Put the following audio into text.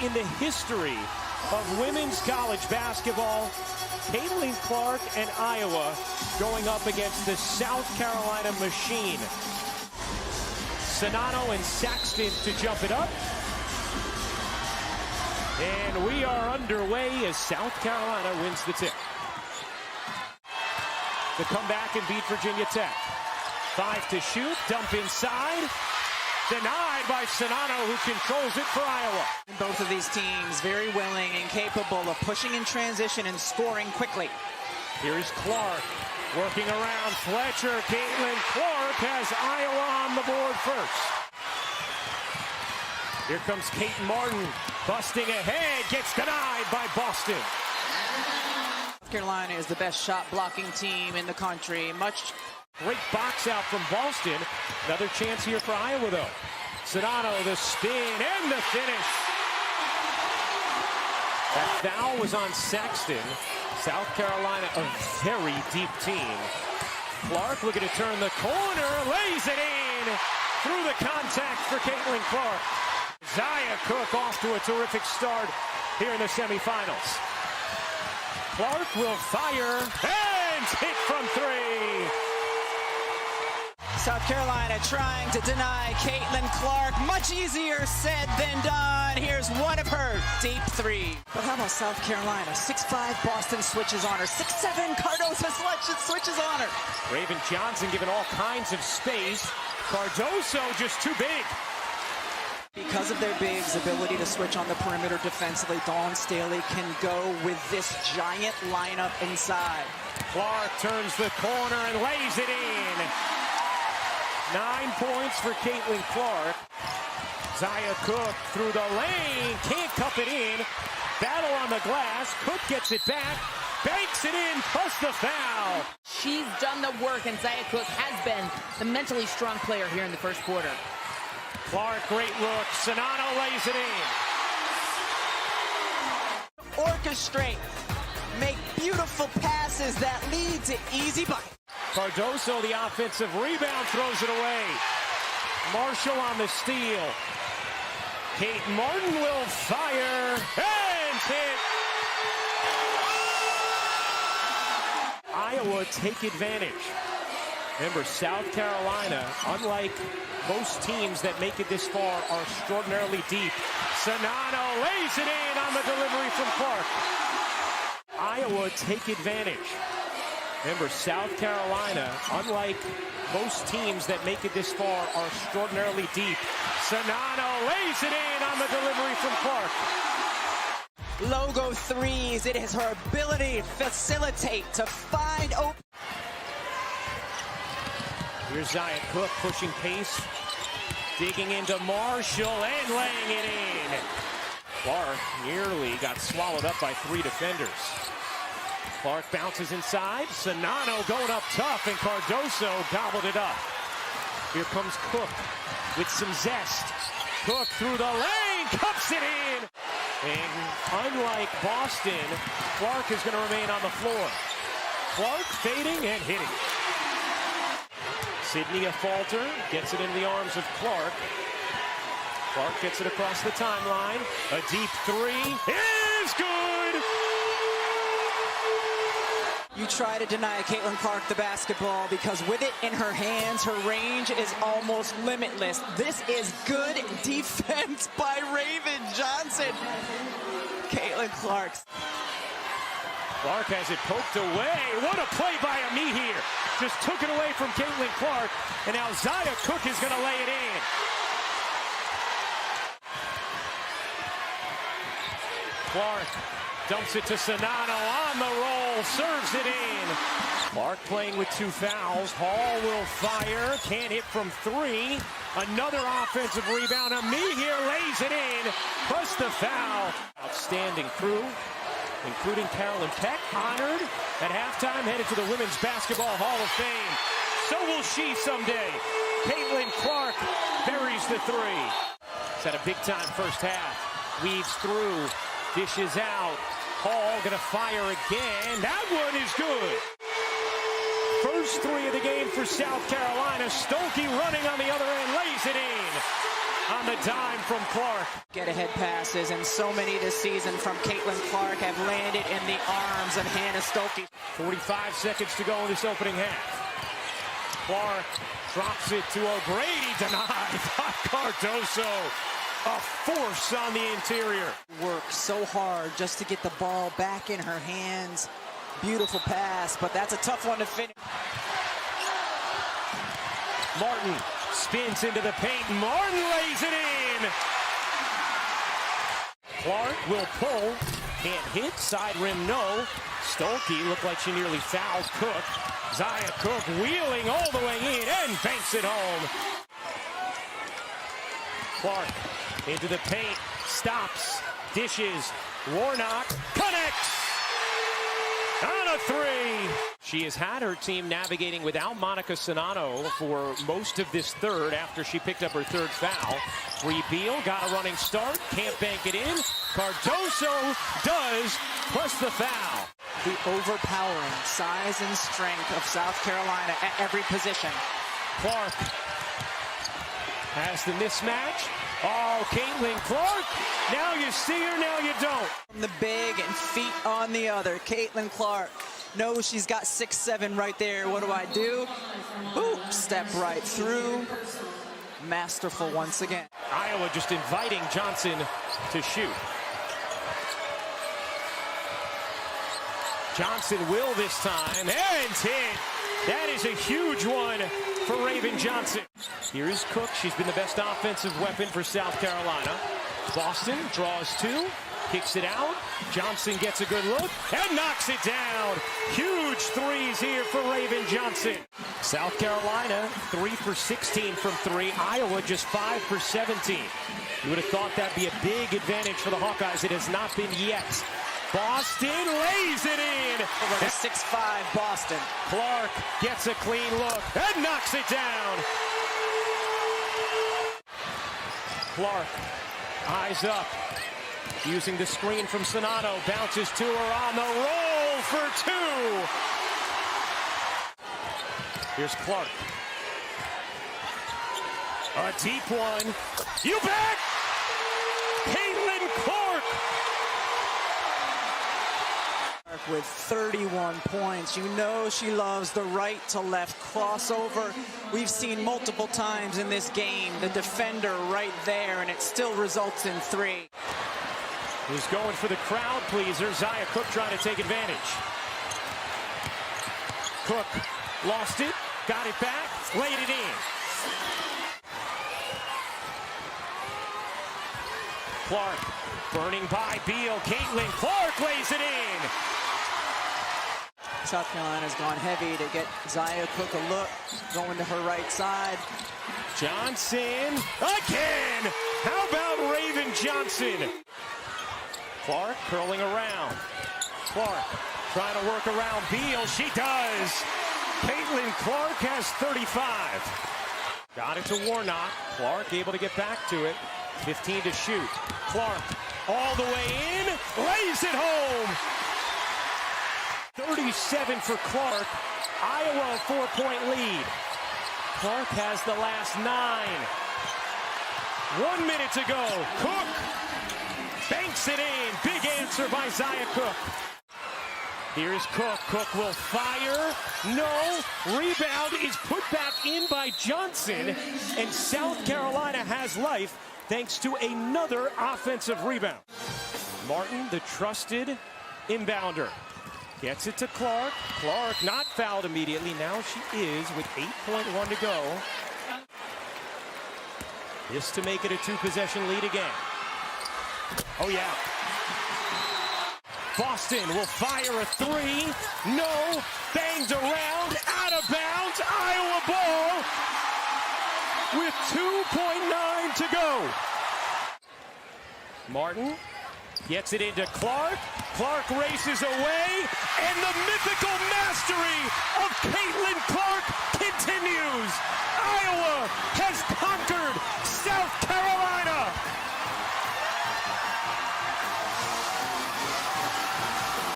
in the history of women's college basketball. Caitlin Clark and Iowa going up against the South Carolina Machine. Czinano and Saxton to jump it up. And we are underway as South Carolina wins the tip. To come back and beat Virginia Tech. 5 to shoot, dump inside. Denied by Czinano, who controls it for Iowa. Both of these teams very willing and capable of pushing in transition and scoring quickly. Here's Clark working around Fletcher. Caitlin Clark has Iowa on the board first. Here comes Kate Martin busting ahead, gets denied by Boston. South Carolina is the best shot blocking team in the country. Great box out from Boston. Another chance here for Iowa, though. Czinano, the spin, and the finish. That foul was on Saxton. South Carolina, a very deep team. Clark looking to turn the corner, lays it in. Through the contact for Caitlin Clark. Zia Cooke off to a terrific start here in the semifinals. Clark will fire and hit from three. South Carolina trying to deny Caitlin Clark. Much easier said than done. Here's one of her deep three. But how about South Carolina? 6'5", Boston switches on her. 6'7", Cardoso switches on her. Raven Johnson given all kinds of space. Cardoso just too big. Because of their bigs' ability to switch on the perimeter defensively, Dawn Staley can go with this giant lineup inside. Clark turns the corner and lays it in. 9 points for Caitlin Clark. Zia Cooke through the lane, can't cup it in. Battle on the glass, Cooke gets it back, banks it in, plus the foul. She's done the work, and Zia Cooke has been the mentally strong player here in the first quarter. Clark, great look. Czinano lays it in. Orchestrate, make beautiful passes that lead to easy buckets. Cardoso, the offensive rebound, throws it away. Marshall on the steal. Kate Martin will fire and hit. Iowa take advantage. Remember, South Carolina, unlike most teams that make it this far, are extraordinarily deep. Czinano lays it in on the delivery from Clark. Iowa take advantage. Remember, South Carolina, unlike most teams that make it this far, are extraordinarily deep. Czinano lays it in on the delivery from Clark. Logo threes, it is her ability to facilitate, to find open. Here's Zia Cooke pushing pace, digging into Marshall and laying it in. Clark nearly got swallowed up by 3 defenders. Clark bounces inside. Czinano going up tough, and Cardoso gobbled it up. Here comes Cooke with some zest. Cooke through the lane, cups it in. And unlike Boston, Clark is going to remain on the floor. Clark fading and hitting. Sydney Affolter gets it into the arms of Clark. Clark gets it across the timeline. A deep three is good. You try to deny Caitlin Clark the basketball because with it in her hands, her range is almost limitless. This is good defense by Raven Johnson. Caitlin Clark. Clark has it poked away. What a play by Ami here. Just took it away from Caitlin Clark, and now Zia Cooke is going to lay it in. Clark dumps it to Czinano on the roll, serves it in. Clark playing with 2 fouls. Hall will fire, can't hit from 3. Another offensive rebound. Ami here lays it in, plus the foul. Outstanding crew, including Carolyn Peck, honored at halftime, headed to the Women's Basketball Hall of Fame. So will she someday. Caitlin Clark buries the 3. It's had a big-time first half. Weaves through, dishes out. Hall gonna fire again. That one is good. First 3 of the game for South Carolina. Stokey running on the other end, lays it in. on the dime from Clark. Get-ahead passes, and so many this season from Caitlin Clark have landed in the arms of Hannah Stuelke. 45 seconds to go in this opening half. Clark drops it to O'Grady, denied by Cardoso. A force on the interior. Worked so hard just to get the ball back in her hands. Beautiful pass, but that's a tough one to finish. Martin spins into the paint. Martin lays it in. Clark will pull. Can't hit. Side rim, no. Stuelke looked like she nearly fouled Cook. Zia Cook wheeling all the way in and banks it home. Clark into the paint. Stops. Dishes. Warnock connects. On a three. She has had her team navigating without Monica Sonano for most of this third after she picked up her third foul. Bree Beal got a running start, can't bank it in. Cardoso does, plus the foul. The overpowering size and strength of South Carolina at every position. Clark has the mismatch. Oh, Caitlin Clark. Now you see her, now you don't. From the big and feet on the other. Caitlin Clark knows she's got 6'7" right there. What do? Boop, step right through. Masterful once again. Iowa just inviting Johnson to shoot. Johnson will this time, and hit. That is a huge one for Raven Johnson. Here is Cook. She's been the best offensive weapon for South Carolina. Boston draws two, kicks it out. Johnson gets a good look and knocks it down. Huge threes here for Raven Johnson. South Carolina 3 for 16 from three. Iowa just 5 for 17. You would have thought that'd be a big advantage for the Hawkeyes. It has not been yet. Boston lays it in. Over to 6'5" Boston. Clark gets a clean look and knocks it down. Clark, eyes up, using the screen from Sonano, bounces to her on the roll for two. Here's Clark. A deep one. You bet! Caitlin Clark! With 31 points. You know she loves the right to left crossover. We've seen multiple times in this game the defender right there, and it still results in three. Who's going for the crowd pleaser? Zia Cook trying to take advantage. Cook lost it, got it back, laid it in. Clark burning by Beal. Caitlin Clark lays it in. South Carolina's gone heavy to get Zia Cook a look, going to her right side. Johnson again. How about Raven Johnson? Clark curling around. Clark trying to work around Beal. She does. Caitlin Clark has 35. Got it to Warnock. Clark able to get back to it. 15 to shoot. Clark all the way in. Lays it home. 37 for Clark. Iowa a 4-point lead. Clark has the last 9. 1 minute to go. Cook banks it in. Big answer by Zia Cook. Here's Cook. Cook will fire. No. Rebound is put back in by Johnson. And South Carolina has life thanks to another offensive rebound. Martin, the trusted inbounder. Gets it to Clark. Clark not fouled immediately. Now she is with 8.1 to go. This to make it a 2-possession lead again. Oh, yeah. Boston will fire a three. No. Banged around. Out of bounds. Iowa ball with 2.9 to go. Martin gets it into Clark. Clark races away, and the mythical mastery